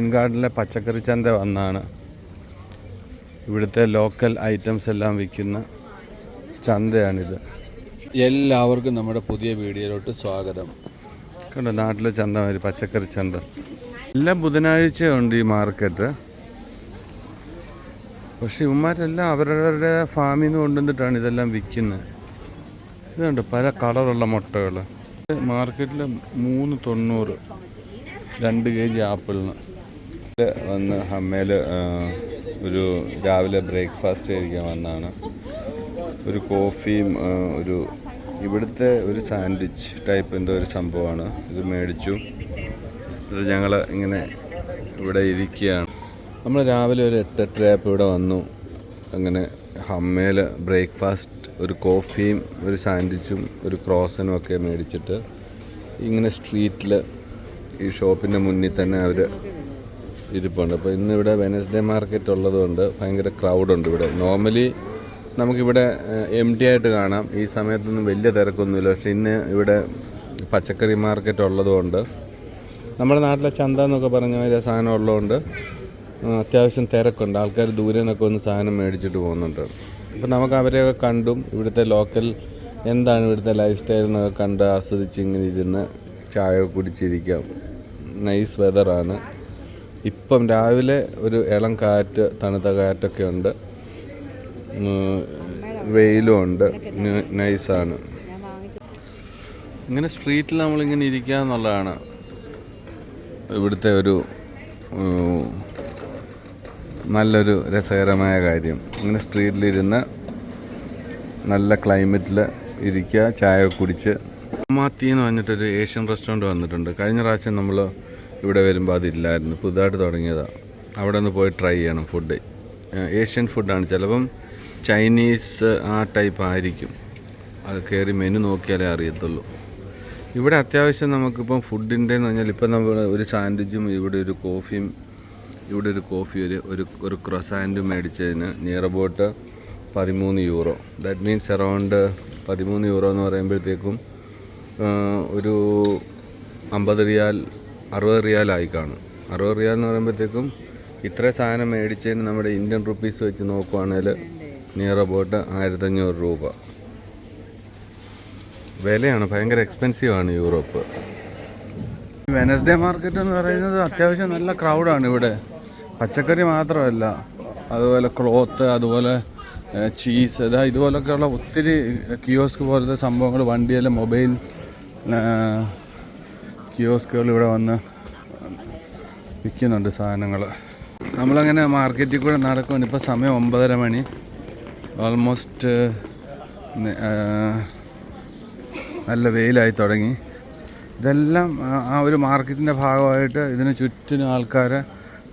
വൈൻഗാർഡിലെ പച്ചക്കറി ചന്ത വന്നാണ്. ഇവിടുത്തെ ലോക്കൽ ഐറ്റംസ് എല്ലാം വിൽക്കുന്ന ചന്തയാണിത്. എല്ലാവർക്കും നമ്മുടെ പുതിയ വീഡിയോയിലോട്ട് സ്വാഗതം. കണ്ടോ, നാട്ടിലെ ചന്ത മാതിരി പച്ചക്കറി ചന്ത. എല്ലാ ബുധനാഴ്ചയുണ്ട് ഈ മാർക്കറ്റ്. പക്ഷെ ഇവന്മാരെല്ലാം അവരവരുടെ ഫാമിൽ നിന്ന് കൊണ്ടുവന്നിട്ടാണ് ഇതെല്ലാം വിൽക്കുന്നത്. ഇതുണ്ട് പല കളറുള്ള മുട്ടകൾ. മാർക്കറ്റിൽ 390 2 kg ആപ്പിളിന്. വന്ന് ഹമ്മയിൽ ഒരു രാവിലെ ബ്രേക്ക്ഫാസ്റ്റ് കഴിക്കാൻ വന്നതാണ്. ഒരു കോഫിയും ഇവിടുത്തെ ഒരു സാൻഡ്വിച്ച് ടൈപ്പ് എന്തോ ഒരു സംഭവമാണ്. ഇത് മേടിച്ചു. ഇത് ഞങ്ങൾ ഇങ്ങനെ ഇവിടെ ഇരിക്കുകയാണ്. നമ്മൾ രാവിലെ ഒരു 8-8:30 ഇവിടെ വന്നു. അങ്ങനെ ഹമ്മയിൽ ബ്രേക്ക്ഫാസ്റ്റ് ഒരു കോഫിയും ഒരു സാൻഡ്വിച്ചും ഒരു ക്രോസനും ഒക്കെ മേടിച്ചിട്ട് ഇങ്ങനെ സ്ട്രീറ്റിൽ ഈ ഷോപ്പിൻ്റെ മുന്നിൽ തന്നെ അവർ ഇരിപ്പുണ്ട്. അപ്പോൾ ഇന്നിവിടെ വെനസ്ഡേ മാർക്കറ്റ് ഉള്ളതുകൊണ്ട് ഭയങ്കര ക്രൗഡുണ്ട് ഇവിടെ. നോർമലി നമുക്കിവിടെ എംടി ആയിട്ട് കാണാം. ഈ സമയത്തൊന്നും വലിയ തിരക്കൊന്നുമില്ല. പക്ഷേ ഇന്ന് ഇവിടെ പച്ചക്കറി മാർക്കറ്റ് ഉള്ളതുകൊണ്ട്, നമ്മുടെ നാട്ടിലെ ചന്ത എന്നൊക്കെ പറഞ്ഞ മാതിരി സാധനം ഉള്ളതുകൊണ്ട് അത്യാവശ്യം തിരക്കുണ്ട്. ആൾക്കാർ ദൂരെ നിന്നൊക്കെ ഒന്ന് സാധനം മേടിച്ചിട്ട് പോകുന്നുണ്ട്. അപ്പോൾ നമുക്ക് അവരെയൊക്കെ കണ്ടും ഇവിടുത്തെ ലോക്കൽ എന്താണ് ഇവിടുത്തെ ലൈഫ് സ്റ്റൈൽ എന്നൊക്കെ കണ്ട് ആസ്വദിച്ച് ഇങ്ങനെ ഇരുന്ന് ചായ കുടിച്ചിരിക്കാം. നൈസ് വെതറാണ്. ഇപ്പം രാവിലെ ഒരു ഇളം കാറ്റ്, തണുത്ത കാറ്റൊക്കെ ഉണ്ട്. വെയിലും ഉണ്ട്. നൈസാണ്. ഇങ്ങനെ സ്ട്രീറ്റിൽ നമ്മളിങ്ങനെ ഇരിക്കുക എന്നുള്ളതാണ് ഇവിടുത്തെ ഒരു നല്ലൊരു രസകരമായ കാര്യം. ഇങ്ങനെ സ്ട്രീറ്റിലിരുന്ന് നല്ല ക്ലൈമറ്റിൽ ഇരിക്കുക, ചായ കുടിച്ച്. മാത്തി എന്ന് പറഞ്ഞിട്ടൊരു ഏഷ്യൻ റെസ്റ്റോറൻറ്റ് വന്നിട്ടുണ്ട്. കഴിഞ്ഞ പ്രാവശ്യം നമ്മൾ ഇവിടെ വരുമ്പോൾ അതില്ലായിരുന്നു. പുതുതായിട്ട് തുടങ്ങിയതാണ്. അവിടെ ഒന്ന് പോയി ട്രൈ ചെയ്യണം. ഫുഡ് ഏഷ്യൻ ഫുഡാണ്. ചിലപ്പം ചൈനീസ് ആ ടൈപ്പ് ആയിരിക്കും. അത് കയറി മെനു നോക്കിയാലേ അറിയത്തുള്ളൂ. ഇവിടെ അത്യാവശ്യം നമുക്കിപ്പം ഫുഡിൻ്റെ എന്ന് പറഞ്ഞാൽ ഇപ്പം നമ്മൾ ഒരു സാൻഡ്വിച്ചും ഇവിടെ ഒരു കോഫിയും ഒരു ക്രൊസാൻറ്റും മേടിച്ചതിന് near about 13 euro. That means around 13 euro എന്ന് പറയുമ്പോഴത്തേക്കും ഒരു 50 റിയാൽ 60 റിയാൽ ആയി കാണും. 60 റിയാൽ എന്ന് പറയുമ്പോഴത്തേക്കും ഇത്ര സാധനം മേടിച്ചതിന് നമ്മുടെ ഇന്ത്യൻ റുപ്പീസ് വെച്ച് നോക്കുവാണെങ്കിൽ നിയർ അബൌട്ട് 1500 രൂപ വിലയാണ്. ഭയങ്കര എക്സ്പെൻസീവാണ് യൂറോപ്പ്. വെനസ്ഡേ മാർക്കറ്റ് എന്ന് പറയുന്നത് അത്യാവശ്യം നല്ല ക്രൗഡാണ് ഇവിടെ. പച്ചക്കറി മാത്രമല്ല, അതുപോലെ ക്ലോത്ത്, അതുപോലെ ചീസ്, ഇതുപോലൊക്കെയുള്ള ഒത്തിരി കിയോസ്ക് പോലത്തെ സംഭവങ്ങൾ, വണ്ടിയിലെ മൊബൈൽ കിയോസ്കുകൾ ഇവിടെ വന്ന് വിൽക്കുന്നുണ്ട് സാധനങ്ങൾ. നമ്മളങ്ങനെ മാർക്കറ്റിൽ കൂടെ നടക്കുകയാണ്. ഇപ്പോൾ സമയം 9:30 മണി. ഓൾമോസ്റ്റ് നല്ല വെയിലായി തുടങ്ങി. ഇതെല്ലാം ആ ഒരു മാർക്കറ്റിൻ്റെ ഭാഗമായിട്ട് ഇതിന് ചുറ്റിനും ആൾക്കാർ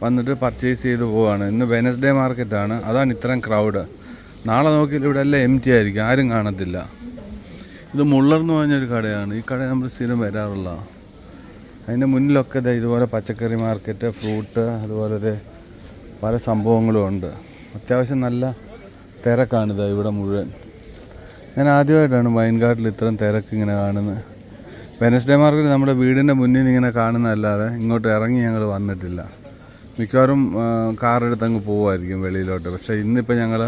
വന്നിട്ട് പർച്ചേസ് ചെയ്ത് പോവുകയാണ്. ഇന്ന് വെനസ്ഡേ മാർക്കറ്റാണ്, അതാണ് ഇത്രയും ക്രൗഡ്. നാളെ നോക്കിയാൽ ഇവിടെ എല്ലാം എംറ്റി ആയിരിക്കും, ആരും കാണത്തില്ല. ഇത് മുള്ളർ എന്ന് പറഞ്ഞൊരു കടയാണ്. ഈ കട നമ്മൾ സ്ഥിരം വരാറുള്ള. അതിൻ്റെ മുന്നിലൊക്കെ ഇതുപോലെ പച്ചക്കറി മാർക്കറ്റ്, ഫ്രൂട്ട്, അതുപോലെ പല സംഭവങ്ങളും ഉണ്ട്. അത്യാവശ്യം നല്ല തിരക്കാണിത് ഇവിടെ മുഴുവൻ. ഞാൻ ആദ്യമായിട്ടാണ് വൈൻഗാർഡിൽ ഇത്രയും തിരക്ക് ഇങ്ങനെ കാണുന്നത്. വെനസ്ഡേ മാർക്കറ്റ് നമ്മുടെ വീടിൻ്റെ മുന്നിൽ ഇങ്ങനെ കാണുന്നതല്ലാതെ ഇങ്ങോട്ട് ഇറങ്ങി ഞങ്ങൾ വന്നിട്ടില്ല. മിക്കവാറും കാറെടുത്ത് അങ്ങ് പോവുമായിരിക്കും വെളിയിലോട്ട്. പക്ഷേ ഇന്നിപ്പോൾ ഞങ്ങൾ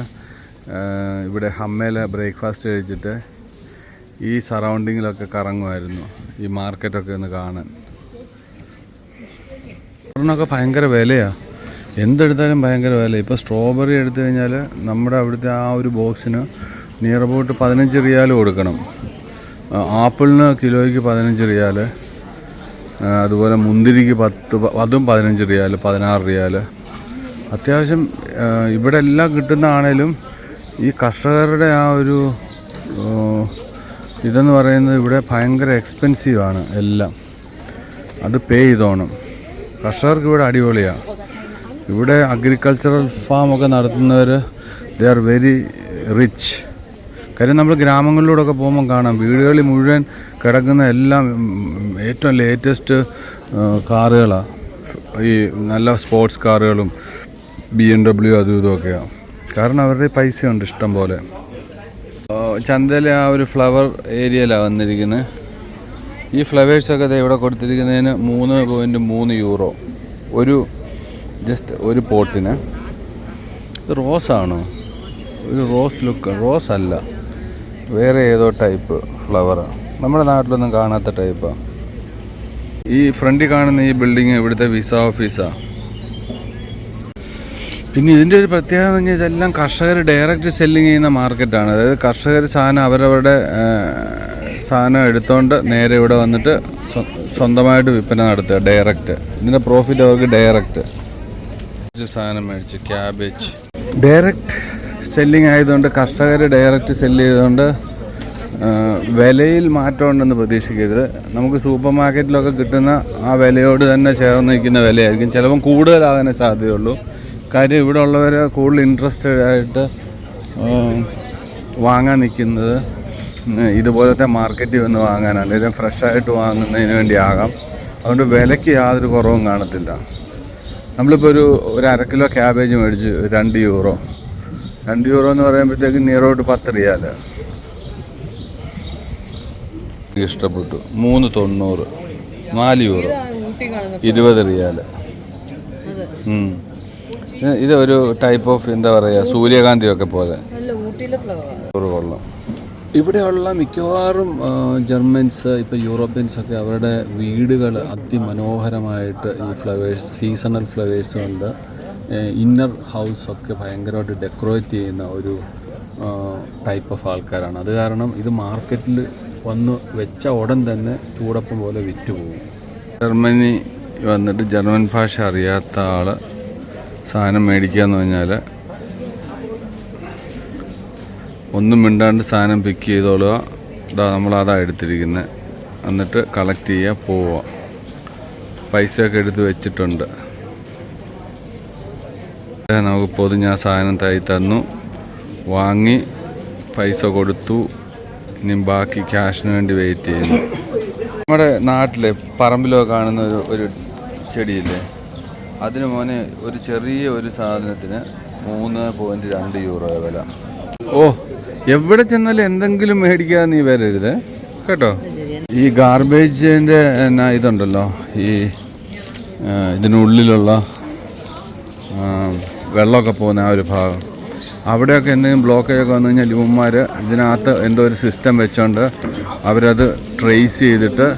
ഇവിടെ ഹമ്മയിൽ ബ്രേക്ക്ഫാസ്റ്റ് കഴിച്ചിട്ട് ഈ സറൗണ്ടിങ്ങിലൊക്കെ കറങ്ങുമായിരുന്നു, ഈ മാർക്കറ്റൊക്കെ ഒന്ന് കാണാൻ. ഒരെണ്ണമൊക്കെ ഭയങ്കര വിലയാണ്. എന്തെടുത്താലും ഭയങ്കര വില. ഇപ്പോൾ സ്ട്രോബെറി എടുത്തു കഴിഞ്ഞാൽ നമ്മുടെ അവിടുത്തെ ആ ഒരു ബോക്സിന് നിയർ അബൌട്ട് 15 റിയാൽ കൊടുക്കണം. ആപ്പിളിന് കിലോയ്ക്ക് 15 റിയാൽ. അതുപോലെ മുന്തിരിക്ക് അതും 15 റിയാൽ, 16 റിയാൽ. അത്യാവശ്യം ഇവിടെ എല്ലാം കിട്ടുന്നതാണേലും ഈ കർഷകരുടെ ആ ഒരു ഇതെന്ന് പറയുന്നത് ഇവിടെ ഭയങ്കര എക്സ്പെൻസീവാണ് എല്ലാം. അത് പേ ചെയ്തോണം. കർഷകർക്ക് ഇവിടെ അടിപൊളിയാണ്. ഇവിടെ അഗ്രികൾച്ചറൽ ഫാമൊക്കെ നടത്തുന്നവർ ദേ ആർ വെരി റിച്ച്. കാര്യം നമ്മൾ ഗ്രാമങ്ങളിലൂടെയൊക്കെ പോകുമ്പോൾ കാണാം വീടുകളിൽ മുഴുവൻ കിടക്കുന്ന എല്ലാം ഏറ്റവും ലേറ്റസ്റ്റ് കാറുകളാണ്. ഈ നല്ല സ്പോർട്സ് കാറുകളും BMW അതും ഇതുമൊക്കെയാണ്. കാരണം അവരുടെ പൈസയുണ്ട് ഇഷ്ടം പോലെ. ചന്തയിലെ ആ ഒരു ഫ്ലവർ ഏരിയയിലാണ് വന്നിരിക്കുന്നത്. ഈ ഫ്ലവേഴ്സൊക്കെ ഇവിടെ കൊടുത്തിരിക്കുന്നതിന് 3.3 യൂറോ. ഒരു ജസ്റ്റ് ഒരു പോട്ടിന്. ഇത് റോസാണോ? ഒരു റോസ് ലുക്ക്. റോസ് അല്ല, വേറെ ഏതോ ടൈപ്പ് ഫ്ലവറാണ്, നമ്മുടെ നാട്ടിലൊന്നും കാണാത്ത ടൈപ്പാണ്. ഈ ഫ്രണ്ടിൽ കാണുന്ന ഈ ബിൽഡിങ് ഇവിടുത്തെ വിസ ഓഫീസാണ്. പിന്നെ ഇതിൻ്റെ ഒരു പ്രത്യേകത എന്ന് പറഞ്ഞാൽ ഇതെല്ലാം കർഷകർ ഡയറക്റ്റ് സെല്ലിങ് ചെയ്യുന്ന മാർക്കറ്റാണ്. അതായത് കർഷകർ സാധനം അവരവരുടെ സാധനം എടുത്തുകൊണ്ട് നേരെ ഇവിടെ വന്നിട്ട് സ്വന്തമായിട്ട് വിൽപ്പന നടത്തുക ഡയറക്റ്റ്. ഇതിൻ്റെ പ്രോഫിറ്റ് അവർക്ക് ഡയറക്റ്റ്. സാധനം മേടിച്ച് ക്യാബേജ് ഡയറക്റ്റ് സെല്ലിങ് ആയതുകൊണ്ട്, കർഷകർ ഡയറക്റ്റ് സെല്ല് ചെയ്തുകൊണ്ട് വിലയിൽ മാറ്റം ഉണ്ടെന്ന് പ്രതീക്ഷിക്കരുത്. നമുക്ക് സൂപ്പർ മാർക്കറ്റിലൊക്കെ കിട്ടുന്ന ആ വിലയോട് തന്നെ ചേർന്ന് നിൽക്കുന്ന വിലയായിരിക്കും. ചിലപ്പം കൂടുതലാകാനേ സാധ്യതയുള്ളൂ. കാര്യം ഇവിടെ ഉള്ളവർ കൂടുതൽ ഇൻട്രസ്റ്റഡ് ആയിട്ട് വാങ്ങാൻ നിൽക്കുന്നത് ഇതുപോലത്തെ മാർക്കറ്റിൽ വന്ന് വാങ്ങാനാണ്, അല്ലെങ്കിൽ ഫ്രഷായിട്ട് വാങ്ങുന്നതിന് വേണ്ടി ആകാം. അതുകൊണ്ട് വിലയ്ക്ക് യാതൊരു കുറവും കാണത്തില്ല. നമ്മളിപ്പോൾ ഒരു അര കിലോ ക്യാബേജ് മേടിച്ച് €2. €2 എന്ന് പറയുമ്പോഴത്തേക്ക് നിയറോട്ട് 10 റിയാല്. ഇഷ്ടപ്പെട്ടു. €3.90, €4, €20 റിയാല്. ഇതൊരു ടൈപ്പ് ഓഫ് എന്താ പറയുക, സൂര്യകാന്തിയൊക്കെ പോലെ കൊള്ളാം. ഇവിടെയുള്ള മിക്കവാറും ജർമ്മൻസ്, ഇപ്പോൾ യൂറോപ്യൻസൊക്കെ അവരുടെ വീടുകൾ അതിമനോഹരമായിട്ട് ഈ ഫ്ലവേഴ്സ്, സീസണൽ ഫ്ലവേഴ്സ് കൊണ്ട് ഇന്നർ ഹൗസൊക്കെ ഭയങ്കരമായിട്ട് ഡെക്കറേറ്റ് ചെയ്യുന്ന ഒരു ടൈപ്പ് ഓഫ് ആൾക്കാരാണ്. അത് കാരണം ഇത് മാർക്കറ്റിൽ വന്ന് വെച്ച ഉടൻ തന്നെ ചൂടപ്പം പോലെ വിറ്റ് പോകും. ജർമ്മനി വന്നിട്ട് ജർമ്മൻ ഭാഷ അറിയാത്ത ആൾ സാധനം മേടിക്കുക എന്ന് പറഞ്ഞാൽ ഒന്നും മിണ്ടാണ്ട് സാധനം പിക്ക് ചെയ്തോളുക. നമ്മളതാണ് എടുത്തിരിക്കുന്നത്. എന്നിട്ട് കളക്ട് ചെയ്യുക, പോവുക. പൈസയൊക്കെ എടുത്ത് വെച്ചിട്ടുണ്ട്. നമുക്ക് പൊതിഞ്ഞ സാധനം തൈ തന്നു, വാങ്ങി പൈസ കൊടുത്തു. ഇനി ബാക്കി ക്യാഷിന് വേണ്ടി വെയിറ്റ് ചെയ്യുന്നു. നമ്മുടെ നാട്ടിലെ പറമ്പിലൊക്കെ കാണുന്ന ഒരു ചെടിയില്ലേ, അതിന് മോനെ ഒരു ചെറിയ ഒരു സാധനത്തിന് €3.2 വില. ഓ, എവിടെ ചെന്നാലും എന്തെങ്കിലും മേടിക്കാതെ നീ വരരുത് കേട്ടോ. ഈ ഗാർബേജിൻ്റെ എന്നാ ഇതുണ്ടല്ലോ, ഈ ഇതിനുള്ളിലുള്ള വെള്ളമൊക്കെ പോകുന്ന ആ ഒരു ഭാഗം, അവിടെയൊക്കെ എന്തെങ്കിലും ബ്ലോക്കേജൊക്കെ വന്നു കഴിഞ്ഞാൽ ഇവന്മാർ ഇതിനകത്ത് എന്തോ ഒരു സിസ്റ്റം വെച്ചോണ്ട് അവരത് ട്രേസ് ചെയ്തിട്ട്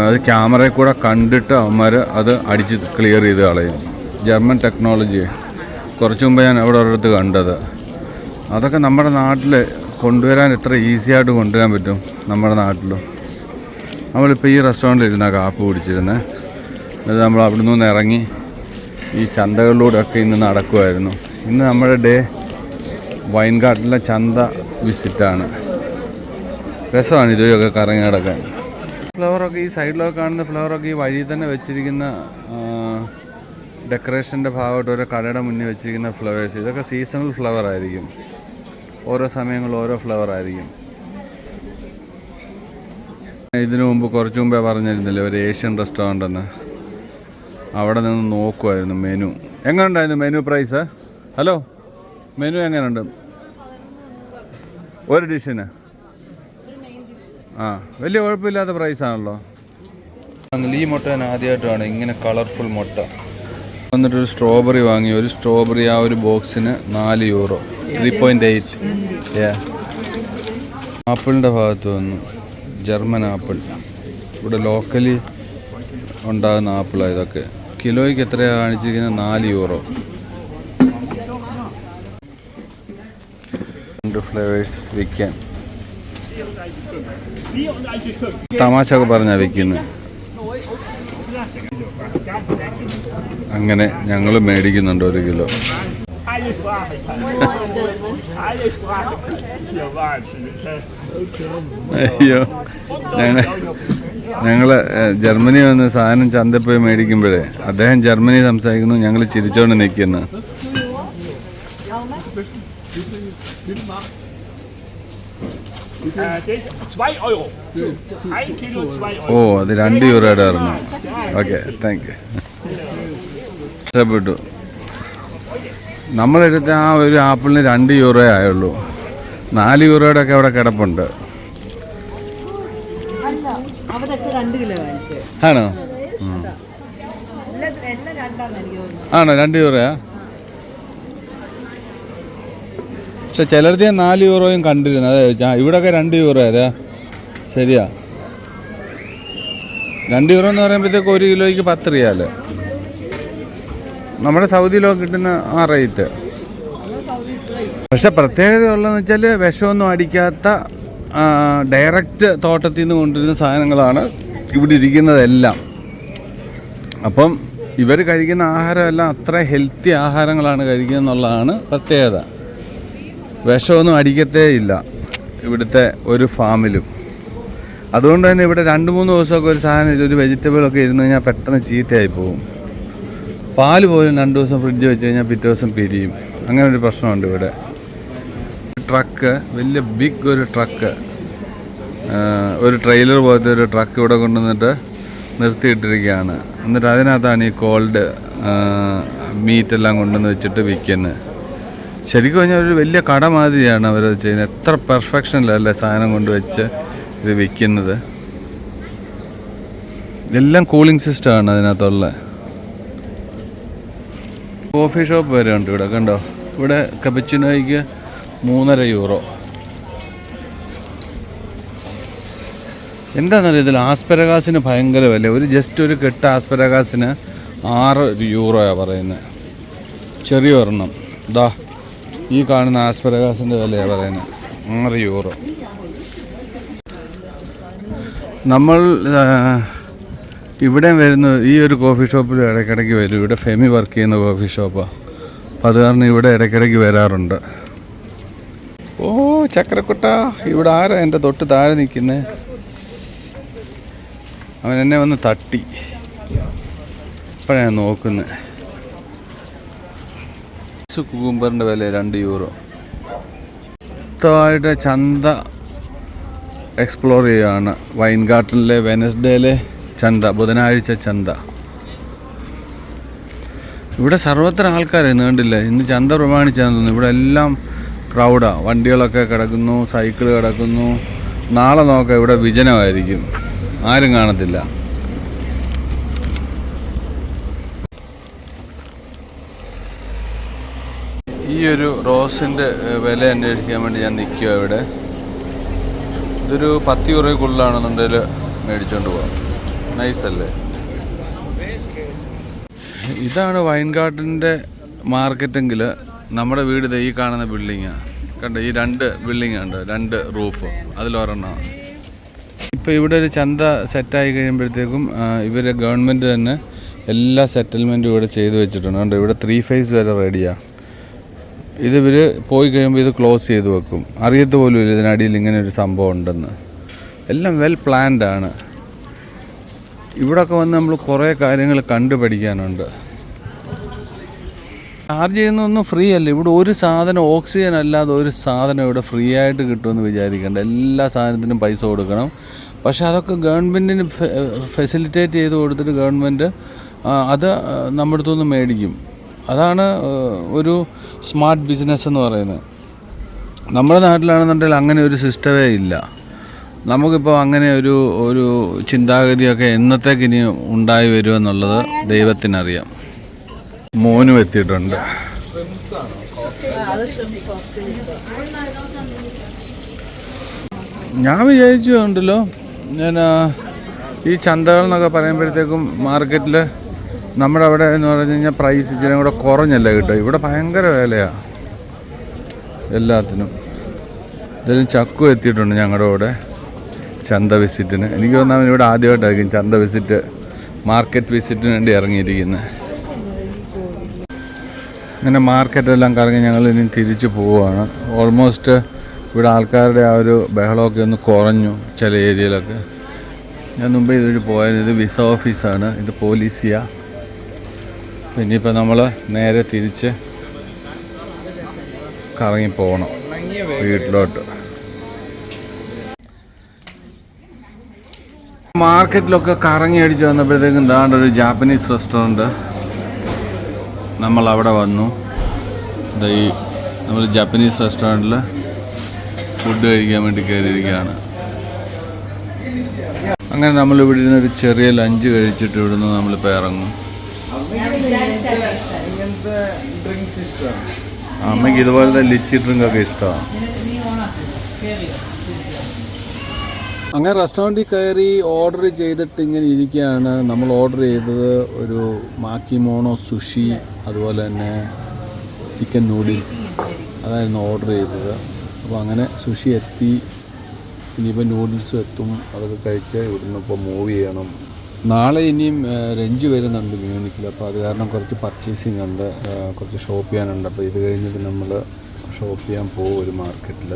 അത് ക്യാമറയിൽ കൂടെ കണ്ടിട്ട് അവന്മാർ അത് അടിച്ച് ക്ലിയർ ചെയ്ത് കളയും. German technology. കുറച്ച് മുമ്പ് ഞാൻ അവിടെ ഒരിടത്ത് കണ്ടത്. അതൊക്കെ നമ്മുടെ നാട്ടിൽ കൊണ്ടുവരാൻ എത്ര ഈസി ആയിട്ട് കൊണ്ടുവരാൻ പറ്റും നമ്മുടെ നാട്ടിലും. നമ്മളിപ്പോൾ ഈ റെസ്റ്റോറൻറ്റിൽ ഇരുന്നാണ് കാപ്പി കുടിച്ചിരുന്നത്. അത് നമ്മൾ അവിടെ നിന്ന് ഇറങ്ങി ഈ ചന്തകളിലൂടെയൊക്കെ ഇന്ന് നടക്കുമായിരുന്നു. ഇന്ന് നമ്മുടെ വൈൻഗാർഡിലെ ചന്ത വിസിറ്റാണ്. രസമാണ് ഇതൊക്കെ കറങ്ങി നടക്കാൻ. ഫ്ലവറൊക്കെ ഈ സൈഡിലൊക്കെ കാണുന്ന ഫ്ലവറൊക്കെ ഈ വഴി തന്നെ വെച്ചിരിക്കുന്ന ഡെക്കറേഷൻ്റെ ഭാഗമായിട്ട് ഓരോ കടയുടെ മുന്നിൽ വെച്ചിരിക്കുന്ന ഫ്ലവേഴ്സ്. ഇതൊക്കെ സീസണൽ ഫ്ലവർ ആയിരിക്കും. ഓരോ സമയങ്ങളിൽ ഓരോ ഫ്ലവർ ആയിരിക്കും. ഇതിനു മുമ്പ് കുറച്ച് മുമ്പേ പറഞ്ഞിരുന്നില്ലേ ഒരു ഏഷ്യൻ റെസ്റ്റോറൻ്റ് എന്ന്. അവിടെ നിന്ന് നോക്കുമായിരുന്നു മെനു. എങ്ങനെയുണ്ടായിരുന്നു മെനു പ്രൈസ്? ഹലോ, മെനു എങ്ങനെയുണ്ട് ഒരു ഡിഷിന്? വലിയ കുഴപ്പമില്ലാത്ത പ്രൈസാണല്ലോ. ഈ മുട്ട ഞാൻ ആദ്യമായിട്ടാണ് ഇങ്ങനെ കളർഫുൾ മുട്ട. വന്നിട്ടൊരു സ്ട്രോബെറി വാങ്ങി. ഒരു സ്ട്രോബെറി ആ ഒരു ബോക്സിന് €4, 3.8. ആപ്പിളിൻ്റെ ഭാഗത്ത് വന്നു. German apple. ഇവിടെ ലോക്കലി ഉണ്ടാകുന്ന ആപ്പിളാണ് ഇതൊക്കെ. കിലോയ്ക്ക് എത്രയാണ് കാണിച്ചിരിക്കുന്നത്? €4. 2 ഫ്ലേവേഴ്സ് വിൽക്കാൻ. തമാശ ഒക്കെ പറഞ്ഞാൽ വിൽക്കുന്നത്. അങ്ങനെ ഞങ്ങൾ മേടിക്കുന്നുണ്ട് 1 കിലോ. അയ്യോ, ഞങ്ങൾ ജർമ്മനി വന്ന് സാധനം ചന്തയിൽ പോയി മേടിക്കുമ്പോഴേ അദ്ദേഹം ജർമ്മനി സംസാരിക്കുന്നു, ഞങ്ങൾ ചിരിച്ചോണ്ട് നിൽക്കുന്നു. ഓ, അത് €2 ആയിരുന്നു. Okay, thank you. ഇഷ്ടപ്പെട്ടു. നമ്മളെടുത്ത ആ ഒരു ആപ്പിളിന് €2 ആയുള്ളൂ. €4 ഒക്കെ അവിടെ കിടപ്പുണ്ട്. ആണോ? ആണോ 2 യൂറോയാ? പക്ഷെ ചിലർക്ക് ഞാൻ 4 യൂറോയും കണ്ടിരുന്നു. അതെ ഇവിടെയൊക്കെ 2 യൂറോ അതെ ശരിയാ. 2 യൂറോ എന്ന് പറയുമ്പോഴത്തേക്ക് 1 കിലോയ്ക്ക് 10 റിയാൽ. നമ്മുടെ സൗദിയിലൊക്കെ കിട്ടുന്ന ആ റേറ്റ്. പക്ഷെ പ്രത്യേകത ഉള്ളതെന്ന് വെച്ചാൽ വിഷമൊന്നും അടിക്കാത്ത ഡയറക്റ്റ് തോട്ടത്തിൽ നിന്ന് കൊണ്ടുവരുന്ന സാധനങ്ങളാണ് ഇവിടെ ഇരിക്കുന്നതെല്ലാം. അപ്പം ഇവർ കഴിക്കുന്ന ആഹാരമെല്ലാം അത്ര ഹെൽത്തി ആഹാരങ്ങളാണ് കഴിക്കുക എന്നുള്ളതാണ് പ്രത്യേകത. വിഷമൊന്നും അടിക്കത്തേ ഇല്ല ഇവിടുത്തെ ഒരു ഫാമിലും. അതുകൊണ്ട് തന്നെ ഇവിടെ 2-3 ദിവസമൊക്കെ ഒരു സാധനം ഒരു വെജിറ്റബിളൊക്കെ ഇരുന്ന് കഴിഞ്ഞാൽ പെട്ടെന്ന് ചീത്തയായി പോകും. പാല് പോലും 2 ദിവസം ഫ്രിഡ്ജ് വെച്ച് കഴിഞ്ഞാൽ പിറ്റേ ദിവസം പിരിയും. അങ്ങനെ ഒരു പ്രശ്നമുണ്ട് ഇവിടെ. ട്രക്ക് വലിയ ബിഗ് ഒരു ട്രക്ക്, ഒരു ട്രെയിലർ പോലത്തെ ഒരു ട്രക്ക് ഇവിടെ കൊണ്ടുവന്നിട്ട് നിർത്തിയിട്ടിരിക്കുകയാണ്. എന്നിട്ട് അതിനകത്താണ് ഈ കോൾഡ് മീറ്റെല്ലാം കൊണ്ടുവന്ന് വെച്ചിട്ട് വിൽക്കുന്നത്. ശരിക്കും പറഞ്ഞാൽ ഒരു വലിയ കട മാതിരിയാണ് അവരത് ചെയ്യുന്നത്. എത്ര പെർഫെക്ഷനിലല്ലേ സാധനം കൊണ്ടുവച്ച് ഇത് വിൽക്കുന്നത്. എല്ലാം കൂളിംഗ് സിസ്റ്റമാണ് അതിനകത്തുള്ള. കോഫി ഷോപ്പ് വരെ ഉണ്ട് ഇവിടെ, കണ്ടോ. ഇവിടെ കപ്പച്ചിനോയ്ക്ക് 3.5 യൂറോ. എന്താണെന്നറിയാം, ഇതിൽ ആസ്പെരഗാസിന് ഭയങ്കര വില. ജസ്റ്റ് ഒരു കെട്ട് ആസ്പെരഗാസിന് 6 യൂറോയാണ് പറയുന്നത്. ചെറിയ ഒരെണ്ണം ദാ ഈ കാണുന്ന ആസ്പെരഗാസിൻ്റെ വിലയാണ് പറയുന്നത് 6 യൂറോ. നമ്മൾ ഇവിടെ വരുന്ന ഈ ഒരു കോഫി ഷോപ്പിൽ ഇടയ്ക്കിടയ്ക്ക് വരും. ഇവിടെ ഫെമി വർക്ക് ചെയ്യുന്ന കോഫി ഷോപ്പാണ്. അപ്പോൾ അത് കാരണം ഇവിടെ ഇടയ്ക്കിടയ്ക്ക് വരാറുണ്ട്. ഓ ചക്രക്കുട്ട, ഇവിടെ ആരാ എൻ്റെ തൊട്ട് താഴെ നിൽക്കുന്നത്? അവൻ എന്നെ വന്ന് തട്ടി. ഇപ്പോഴാണ് നോക്കുന്നത്. കുക്കുംബറിൻ്റെ വില 2 യൂറോ. മൊത്തമായിട്ട് ചന്ത എക്സ്പ്ലോർ ചെയ്യുകയാണ്. വൈൻഗാർട്ടനിലെ വെനസ്ഡേയിലെ ചന്ത, ബുധനാഴ്ച ചന്ത. ഇവിടെ സർവത്ര ആൾക്കാരായിരുന്നു, കണ്ടില്ലേ? ഇന്ന് ചന്ത പ്രമാണിച്ചാന്ന് തോന്നുന്നു. ഇവിടെ എല്ലാം ക്രൗഡാണ്. വണ്ടികളൊക്കെ കിടക്കുന്നു, സൈക്കിൾ കിടക്കുന്നു. നാളെ നോക്കാം ഇവിടെ വിജനമായിരിക്കും, ആരും കാണത്തില്ല. ഈ ഒരു റോസിൻ്റെ വില അന്വേഷിക്കാൻ വേണ്ടി ഞാൻ നിൽക്കുക ഇവിടെ. ഇതൊരു 10 യൂറോയ്ക്കുള്ളിലാണെന്നുണ്ടെങ്കിൽ മേടിച്ചുകൊണ്ട് പോകാം. നൈസല്ലേ? ഇതാണ് വൈൻഗാർട്ടൻ്റെ മാർക്കറ്റെങ്കിൽ നമ്മുടെ വീട് ഈ കാണുന്ന ബിൽഡിങ്ങാണ്. കണ്ടോ, ഈ 2 ബിൽഡിംഗ് ഉണ്ട്, 2 റൂഫ്, അതിലൊരെണ്ണം. ഇപ്പോൾ ഇവിടെ ഒരു ചന്ത സെറ്റായി കഴിയുമ്പോഴത്തേക്കും ഇവരെ ഗവൺമെൻറ് തന്നെ എല്ലാ സെറ്റിൽമെൻറ്റും ഇവിടെ ചെയ്തു വെച്ചിട്ടുണ്ട്. കണ്ടോ, ഇവിടെ 3 ഫേസ് വരെ റെഡിയാണ്. ഇവർ പോയി കഴിയുമ്പോൾ ഇത് ക്ലോസ് ചെയ്ത് വെക്കും. അറിയത്ത് പോലും ഇല്ല ഇതിനടിയിൽ ഇങ്ങനെ ഒരു സംഭവം ഉണ്ടെന്ന്. എല്ലാം വെൽ പ്ലാൻഡ് ആണ്. ഇവിടെയൊക്കെ വന്ന് നമ്മൾ കുറേ കാര്യങ്ങൾ കണ്ടുപഠിക്കാനുണ്ട്. ചാർജ് ചെയ്യുന്നതൊന്നും ഫ്രീ അല്ല. ഇവിടെ ഒരു സാധനം, ഓക്സിജൻ അല്ലാതെ ഒരു സാധനം ഇവിടെ ഫ്രീ ആയിട്ട് കിട്ടുമെന്ന് വിചാരിക്കേണ്ട. എല്ലാ സാധനത്തിനും പൈസ കൊടുക്കണം. പക്ഷേ അതൊക്കെ ഗവൺമെൻറ്റിന് ഫെസിലിറ്റേറ്റ് ചെയ്ത് കൊടുത്തിട്ട് ഗവൺമെൻറ് അത് നമ്മുടെ അടുത്തുനിന്ന് മേടിക്കും. അതാണ് ഒരു സ്മാർട്ട് ബിസിനസ് എന്ന് പറയുന്നത്. നമ്മുടെ നാട്ടിലാണെന്നുണ്ടെങ്കിൽ അങ്ങനെ ഒരു സിസ്റ്റമേ ഇല്ല. നമുക്കിപ്പോൾ അങ്ങനെ ഒരു ചിന്താഗതിയൊക്കെ എന്നത്തേക്ക് ഇനി ഉണ്ടായി വരുമെന്നുള്ളത് ദൈവത്തിനറിയാം. മോനും എത്തിയിട്ടുണ്ട്. ഞാൻ വിചാരിച്ചുണ്ടല്ലോ, ഞാൻ ഈ ചന്തകൾ എന്നൊക്കെ പറയുമ്പോഴത്തേക്കും മാർക്കറ്റിൽ നമ്മുടെ അവിടെ എന്ന് പറഞ്ഞു കഴിഞ്ഞാൽ പ്രൈസ് ഇച്ചിരി കൂടെ കുറഞ്ഞല്ലേ കിട്ടുക. ഇവിടെ ഭയങ്കര വിലയാണ് എല്ലാത്തിനും. ഇതിലും ചക്കു എത്തിയിട്ടുണ്ട് ഞങ്ങളുടെ കൂടെ ചന്ത വിസിറ്റിന്. എനിക്ക് തോന്നുന്നു ഇവിടെ ആദ്യമായിട്ടായിരിക്കും ചന്ത വിസിറ്റ്, മാർക്കറ്റ് വിസിറ്റിന് വേണ്ടി ഇറങ്ങിയിരിക്കുന്നത്. ഇങ്ങനെ മാർക്കറ്റെല്ലാം കറങ്ങി ഞങ്ങൾ ഇനി തിരിച്ചു പോവുകയാണ്. ഓൾമോസ്റ്റ് ഇവിടെ ആൾക്കാരുടെ ആ ഒരു ബഹളമൊക്കെ ഒന്ന് കുറഞ്ഞു ചില ഏരിയയിലൊക്കെ. ഞാൻ മുമ്പ് ഇതൊരു പോയത്, ഇത് വിസ ഓഫീസാണ്, ഇത് പോലീസിയ. ഇനിയിപ്പോൾ നമ്മൾ നേരെ തിരിച്ച് കറങ്ങി പോകണം വീട്ടിലോട്ട്. മാർക്കറ്റിലൊക്കെ കറങ്ങി അടിച്ച് വന്നപ്പോഴത്തേക്കും ദാണ്ട് ഒരു ജാപ്പനീസ് റെസ്റ്റോറൻറ്റ്. നമ്മളവിടെ വന്നു. ഈ നമ്മൾ ജാപ്പനീസ് റെസ്റ്റോറൻറ്റിൽ ഫുഡ് കഴിക്കാൻ വേണ്ടി കയറിയിരിക്കുകയാണ്. അങ്ങനെ നമ്മളിവിടെ ഇരുന്നൊരു ചെറിയ ലഞ്ച് കഴിച്ചിട്ട് ഇവിടുന്ന് നമ്മളിപ്പോൾ ഇറങ്ങും. ഇങ്ങനത്തെ ഡ്രിങ്ക്സ് ഇഷ്ടമാണ്. അമ്മയ്ക്ക് ഇതുപോലത്തെ ലിച്ചി ഡ്രിങ്ക് ഒക്കെ ഇഷ്ടമാണ്. അങ്ങനെ റെസ്റ്റോറൻറ്റിൽ കയറി ഓർഡർ ചെയ്തിട്ട് ഇങ്ങനെ ഇരിക്കുകയാണ്. നമ്മൾ ഓർഡർ ചെയ്തത് ഒരു മാക്കിമോണോ സുഷി, അതുപോലെ തന്നെ ചിക്കൻ നൂഡിൽസ് അതായിരുന്നു ഓർഡർ ചെയ്തത്. അപ്പോൾ അങ്ങനെ സുഷി എത്തി, ഇനിയിപ്പോൾ നൂഡിൽസും എത്തും. അതൊക്കെ കഴിച്ച് ഇവിടുന്ന് ഇപ്പോൾ മൂവ് ചെയ്യണം. നാളെ ഇനിയും രഞ്ജു വരുന്നുണ്ട് മ്യൂണിക്കിൽ. അപ്പോൾ അത് കാരണം കുറച്ച് പർച്ചേസിങ് ഉണ്ട്, കുറച്ച് ഷോപ്പ് ചെയ്യാനുണ്ട്. അപ്പോൾ ഇത് കഴിഞ്ഞിട്ട് നമ്മൾ ഷോപ്പ് ചെയ്യാൻ പോകും ഒരു മാർക്കറ്റിൽ.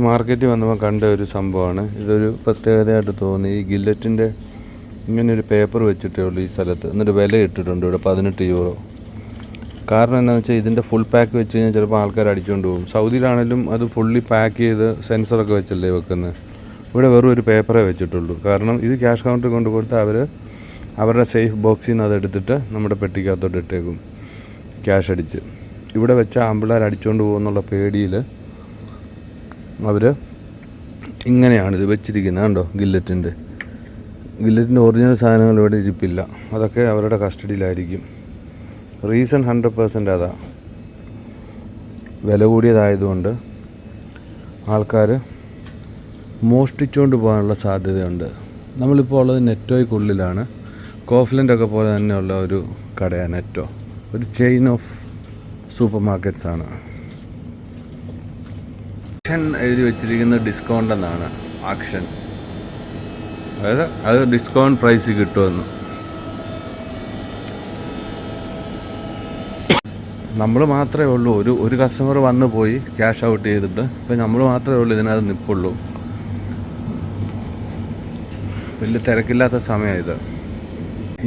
മാർക്കറ്റിൽ വന്നപ്പോൾ കണ്ട ഒരു സംഭവമാണ്. ഇതൊരു പ്രത്യേകതയായിട്ട് തോന്നി. ഈ ഗില്ലറ്റിൻ്റെ ഇങ്ങനൊരു പേപ്പർ വെച്ചിട്ടേ ഉള്ളൂ ഈ സ്ഥലത്ത്. എന്നിട്ട് വില ഇട്ടിട്ടുണ്ട് ഇവിടെ 18 യൂറോ. കാരണം എന്താണെന്ന് വെച്ചാൽ ഇതിൻ്റെ ഫുൾ പാക്ക് വെച്ച് കഴിഞ്ഞാൽ ചിലപ്പോൾ ആൾക്കാർ അടിച്ചുകൊണ്ട് പോകും. സൗദിയിലാണെങ്കിലും അത് ഫുള്ളി പാക്ക് ചെയ്ത് സെൻസറൊക്കെ വെച്ചല്ലേ വെക്കുന്നത്. ഇവിടെ വെറും ഒരു പേപ്പറേ വെച്ചിട്ടുള്ളൂ. കാരണം ഇത് ക്യാഷ് കൗണ്ടറിൽ കൊണ്ട് കൊടുത്ത് അവർ അവരുടെ സേഫ് ബോക്സിൽ നിന്ന് അതെടുത്തിട്ട് നമ്മുടെ പെട്ടിക്കകത്തോട്ട് ഇട്ടേക്കും ക്യാഷ് അടിച്ച്. ഇവിടെ വെച്ച ആമ്പിള്ളേർ അടിച്ചുകൊണ്ട് പോകുന്നുള്ള പേടിയിൽ അവർ ഇങ്ങനെയാണിത് വെച്ചിരിക്കുന്നത്. കണ്ടോ, ഗില്ലറ്റിൻ്റെ ഒറിജിനൽ സാധനങ്ങൾ ഇവിടെ ഇരിപ്പില്ല. അതൊക്കെ അവരുടെ കസ്റ്റഡിയിലായിരിക്കും. റീസൺ 100% അതാ. വില കൂടിയതായതുകൊണ്ട് ആൾക്കാർ മോഷ്ടിച്ചുകൊണ്ട് പോകാനുള്ള സാധ്യതയുണ്ട്. നമ്മളിപ്പോൾ ഉള്ളത് നെറ്റോയ്ക്കുള്ളിലാണ്. കോഫ്ലൻ്റൊക്കെ പോലെ തന്നെയുള്ള ഒരു കടയാണ് നെറ്റോ. ഒരു ചെയിൻ ഓഫ് സൂപ്പർ മാർക്കറ്റ്സ് ആണ്. ആക്ഷൻ എഴുതി വെച്ചിരിക്കുന്നത് ഡിസ്കൗണ്ട് എന്നാണ്. ആക്ഷൻ അതായത് അത് ഡിസ്കൗണ്ട് പ്രൈസ് കിട്ടുമെന്ന്. നമ്മൾ മാത്രമേ ഉള്ളൂ, ഒരു കസ്റ്റമർ വന്നു പോയി ക്യാഷ് ഔട്ട് ചെയ്തിട്ട്. ഇപ്പം നമ്മൾ മാത്രമേ ഉള്ളൂ ഇതിനകത്ത് നിൽപ്പുള്ളൂ. വലിയ തിരക്കില്ലാത്ത സമയമായത്.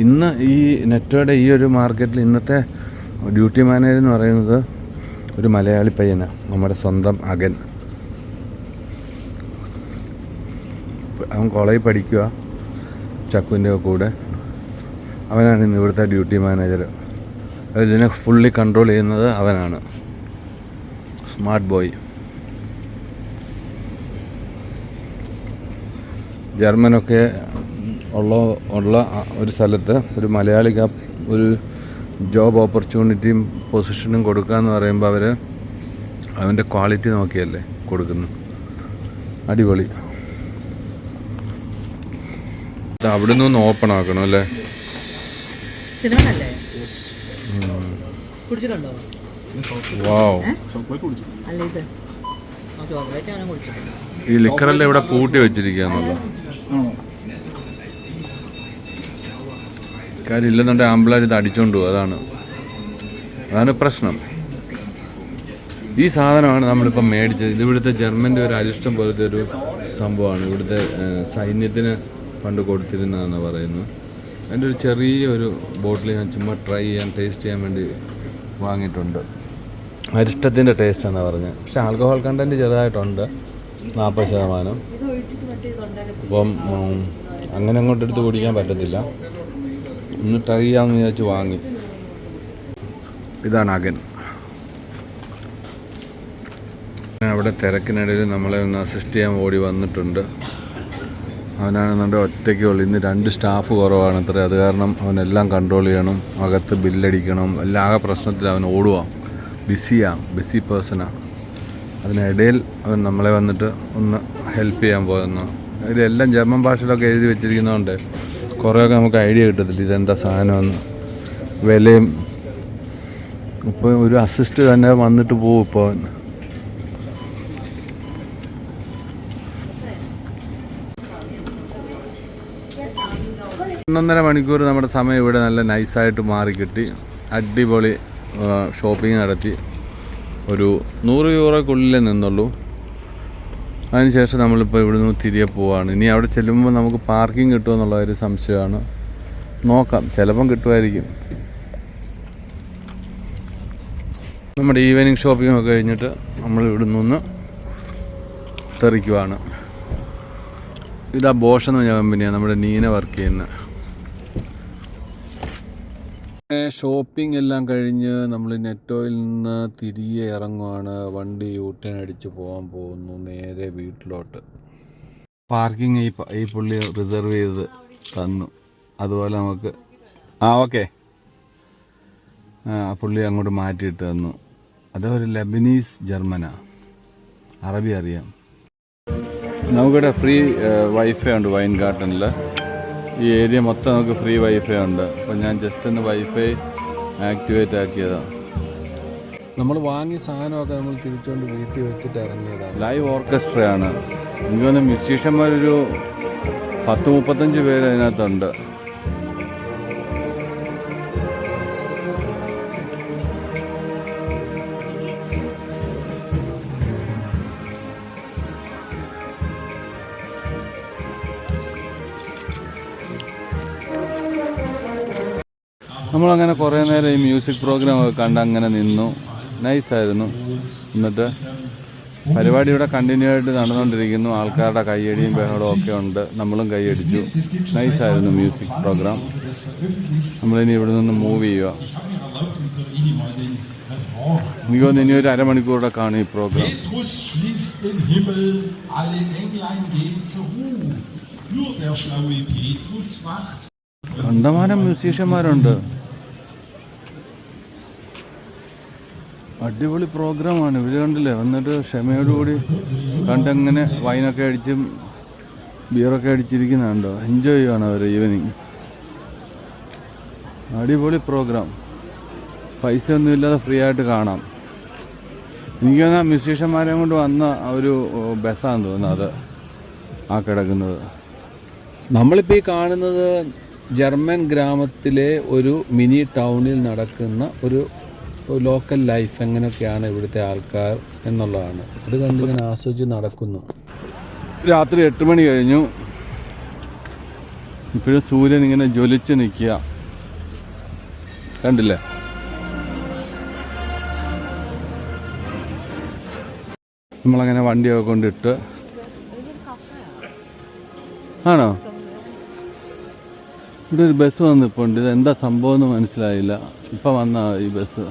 ഇന്ന് ഈ നെറ്റോയുടെ ഈ ഒരു മാർക്കറ്റിൽ ഇന്നത്തെ ഡ്യൂട്ടി മാനേജർ എന്ന് പറയുന്നത് ഒരു മലയാളി പയ്യനാണ്, നമ്മുടെ സ്വന്തം അകൻ. അവൻ കോളേജിൽ പഠിക്കുക ചക്കുവിൻ്റെ കൂടെ. അവനാണ് ഇന്ന് ഇവിടുത്തെ ഡ്യൂട്ടി മാനേജർ. ഇതിനെ ഫുള്ളി കൺട്രോൾ ചെയ്യുന്നത് അവനാണ്. Smart boy. ജർമ്മനൊക്കെ ഉള്ള ഒരു സ്ഥലത്ത് ഒരു മലയാളിക്ക് ഒരു ജോബ് ഓപ്പർച്യൂണിറ്റിയും പൊസിഷനും കൊടുക്കുക എന്ന് പറയുമ്പോൾ അവർ അവൻ്റെ ക്വാളിറ്റി നോക്കിയല്ലേ കൊടുക്കുന്നു. അടിപൊളി. അവിടെ നിന്ന് ഓപ്പൺ ആക്കണം അല്ലേ? ഈ ലിക്കറെല്ലാം ഇവിടെ കൂട്ടി വെച്ചിരിക്കുകയെന്നുള്ള കാര്യം. ഇല്ലെന്നുണ്ടെങ്കിൽ ആമ്പിളാർ ഇത് അടിച്ചോണ്ട് പോകും. അതാണ് പ്രശ്നം. ഈ സാധനമാണ് നമ്മളിപ്പോൾ മേടിച്ചത്. ഇത് ഇവിടുത്തെ ജർമ്മൻ്റെ ഒരു അരിഷ്ടം പോലത്തെ ഒരു സംഭവമാണ്. ഇവിടുത്തെ സൈന്യത്തിന് പണ്ട് കൊടുത്തിരുന്നതെന്ന് പറയുന്നു. അതിൻ്റെ ഒരു ചെറിയൊരു ബോട്ടിൽ ഞാൻ ചുമ്മാ ട്രൈ ചെയ്യാൻ, ടേസ്റ്റ് ചെയ്യാൻ വേണ്ടി വാങ്ങിയിട്ടുണ്ട്. അരിഷ്ടത്തിൻ്റെ ടേസ്റ്റാണെന്നാണ് പറഞ്ഞത്. പക്ഷേ ആൽക്കഹോൾ കണ്ടൻറ്റ് ചെറുതായിട്ടുണ്ട്, 40%. അപ്പം അങ്ങനെ അങ്ങോട്ട് എടുത്ത് കുടിക്കാൻ പറ്റത്തില്ല. ഒന്ന് ട്രൈ ചെയ്യാമെന്ന് വിചാരിച്ച് വാങ്ങി. ഇതാണ് അകൻ. അവിടെ തിരക്കിനിടയിൽ നമ്മളെ ഒന്ന് അസിസ്റ്റ് ചെയ്യാൻ ഓടി വന്നിട്ടുണ്ട്. അവനാണെന്നുണ്ട് ഒറ്റയ്ക്കേ ഉള്ളൂ. ഇന്ന് 2 സ്റ്റാഫ് കുറവാണ് അത്ര. അത് കാരണം അവനെല്ലാം കൺട്രോൾ ചെയ്യണം, അകത്ത് ബില്ലടിക്കണം, എല്ലാം ആകെ പ്രശ്നത്തിൽ അവൻ ഓടുക. ബിസി പേഴ്സണാണ്. അതിനിടയിൽ അവൻ നമ്മളെ വന്നിട്ട് ഒന്ന് ഹെൽപ്പ് ചെയ്യാൻ പോകുന്നു. ഇതെല്ലാം ജർമ്മൻ ഭാഷയിലൊക്കെ എഴുതി വെച്ചിരിക്കുന്നതുകൊണ്ട് കുറേയൊക്കെ നമുക്ക് ഐഡിയ കിട്ടത്തില്ല ഇതെന്താ സാധനമെന്ന്, വിലയും. ഇപ്പോൾ ഒരു അസിസ്റ്റ് തന്നെ വന്നിട്ട് പോകും. ഇപ്പോൾ 1.5 മണിക്കൂർ നമ്മുടെ സമയം ഇവിടെ നല്ല നൈസായിട്ട് മാറിക്കിട്ടി. അടിപൊളി ഷോപ്പിംഗ് നടത്തി. ഒരു 100 യൂറോയ്ക്കുള്ളിലേ നിന്നുള്ളൂ. അതിനുശേഷം നമ്മളിപ്പോൾ ഇവിടെ നിന്ന് തിരികെ പോവാണ്. ഇനി അവിടെ ചെല്ലുമ്പോൾ നമുക്ക് പാർക്കിംഗ് കിട്ടുമെന്നുള്ള ഒരു സംശയമാണ്. നോക്കാം, ചിലപ്പം കിട്ടുമായിരിക്കും. നമ്മുടെ ഈവനിങ് ഷോപ്പിംഗ് ഒക്കെ കഴിഞ്ഞിട്ട് നമ്മൾ ഇവിടെ നിന്ന് തെറിക്കുവാണ്. ഇതാ ബോഷ് എന്ന് പറഞ്ഞ കമ്പനിയാണ് നമ്മുടെ നീന വർക്ക് ചെയ്യുന്നത്. ഷോപ്പിംഗ് എല്ലാം കഴിഞ്ഞ് നമ്മൾ നെറ്റോയിൽ നിന്ന് തിരികെ ഇറങ്ങുവാണ്. വണ്ടി യൂട്ടേൺ അടിച്ച് പോകാൻ പോകുന്നു നേരെ വീട്ടിലോട്ട്. പാർക്കിംഗ് ഈ പുള്ളി റിസർവ് ചെയ്ത് തന്നു. അതുപോലെ നമുക്ക് ഓക്കെ പുള്ളി അങ്ങോട്ട് മാറ്റിയിട്ട് തന്നു. അതൊരു ലെബനീസ് ജർമ്മനാ, അറബി അറിയാം. നമുക്കിവിടെ ഫ്രീ വൈഫൈ ഉണ്ട് വൈൻ ഗാർഡനിൽ. ഈ ഏരിയ മൊത്തം നമുക്ക് ഫ്രീ വൈഫൈ ഉണ്ട്. അപ്പോൾ ഞാൻ ജസ്റ്റ് ഒന്ന് വൈഫൈ ആക്ടിവേറ്റ് ആക്കിയതാണ്. നമ്മൾ വാങ്ങിയ സാധനമൊക്കെ നമ്മൾ തിരിച്ചുകൊണ്ട് വീട്ടിൽ വെച്ചിട്ട് ഇറങ്ങിയതാണ്. ലൈവ് ഓർക്കസ്ട്രയാണ്. എനിക്ക് തോന്നുന്നു മ്യൂസീഷ്യന്മാരൊരു 10-35 പേര് അതിനകത്തുണ്ട്. നമ്മളങ്ങനെ കുറേ നേരം ഈ മ്യൂസിക് പ്രോഗ്രാമൊക്കെ കണ്ട് അങ്ങനെ നിന്നു. നൈസായിരുന്നു. എന്നിട്ട് പരിപാടി ഇവിടെ കണ്ടിന്യൂ ആയിട്ട് നടന്നുകൊണ്ടിരിക്കുന്നു. ആൾക്കാരുടെ കയ്യടിയും ബഹളവും ഒക്കെ ഉണ്ട്. നമ്മളും കൈയടിച്ചു. നൈസായിരുന്നു മ്യൂസിക് പ്രോഗ്രാം. നമ്മളിനി ഇവിടെ നിന്ന് മൂവ് ചെയ്യുക. എനിക്ക് തോന്നുന്നു ഇനി ഒരു അരമണിക്കൂറുടെ കാണും ഈ പ്രോഗ്രാം. കണ്ടമാനം മ്യൂസീഷ്യന്മാരുണ്ട്. അടിപൊളി പ്രോഗ്രാമാണ്. ഇവർ കണ്ടില്ലേ വന്നിട്ട് ക്ഷമയോടുകൂടി കണ്ടങ്ങനെ വൈനൊക്കെ അടിച്ചും ബിയറൊക്കെ അടിച്ചിരിക്കുന്നുണ്ടോ. എൻജോയ് ചെയ്യണം അവർ ഈവനിങ്. അടിപൊളി പ്രോഗ്രാം. പൈസ ഒന്നുമില്ലാതെ ഫ്രീ ആയിട്ട് കാണാം. എനിക്ക് തോന്നുന്ന മ്യൂസീഷ്യന്മാരെ കൊണ്ട് വന്ന ഒരു ബസ്സാണെന്ന് തോന്നുന്നു അത് കിടക്കുന്നത്. നമ്മളിപ്പോൾ ഈ കാണുന്നത് ജർമ്മൻ ഗ്രാമത്തിലെ ഒരു മിനി ടൗണിൽ നടക്കുന്ന ഒരു ലോക്കൽ ലൈഫ്, എങ്ങനെയൊക്കെയാണ് ഇവിടുത്തെ ആൾക്കാർ എന്നുള്ളതാണ്. അത് കണ്ടിങ്ങനെ ആസ്വദിച്ച് നടക്കുന്നു. രാത്രി 8 മണി കഴിഞ്ഞു. ഇപ്പോഴും സൂര്യൻ ഇങ്ങനെ ജ്വലിച്ച് നിൽക്കുക, കണ്ടില്ലേ? നമ്മളങ്ങനെ വണ്ടിയൊക്കെ കൊണ്ടിട്ട് ആണോ ഇവിടെ ഒരു ബസ് വന്നിപ്പോണ്ട്. ഇത് എന്താ സംഭവം എന്ന് മനസ്സിലായില്ല. ഇപ്പം വന്ന ഈ ബസ്.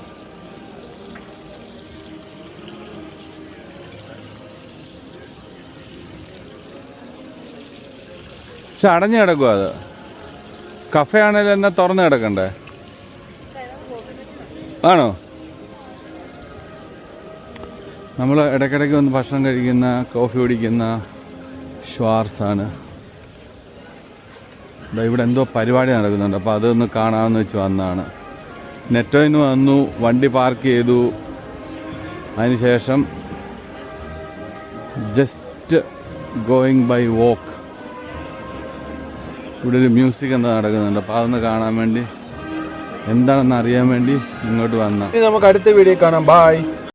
പക്ഷെ അടഞ്ഞു കിടക്കുക. അത് കഫേ ആണെങ്കിലും എന്നാൽ തുറന്ന് കിടക്കണ്ടേ? ആണോ? നമ്മൾ ഇടയ്ക്കിടയ്ക്ക് വന്ന് ഭക്ഷണം കഴിക്കുന്ന, കോഫി കുടിക്കുന്ന ഷ്വാർസാണ്. ഇവിടെ എന്തോ പരിപാടി നടക്കുന്നുണ്ട്. അപ്പോൾ അതൊന്ന് കാണാമെന്ന് വെച്ച് വന്നതാണ്. നെറ്റോയിൽ നിന്ന് വന്നു, വണ്ടി പാർക്ക് ചെയ്തു. അതിനുശേഷം ജസ്റ്റ് ഗോയിങ് ബൈ വോക്ക്. ഇവിടെ ഒരു മ്യൂസിക് എന്താ നടക്കുന്നുണ്ട്. അപ്പോൾ അതൊന്ന് കാണാൻ വേണ്ടി, എന്താണെന്ന് അറിയാൻ വേണ്ടി ഇങ്ങോട്ട് വന്ന. നമുക്ക് അടുത്ത വീഡിയോ കാണാം. ബായ്.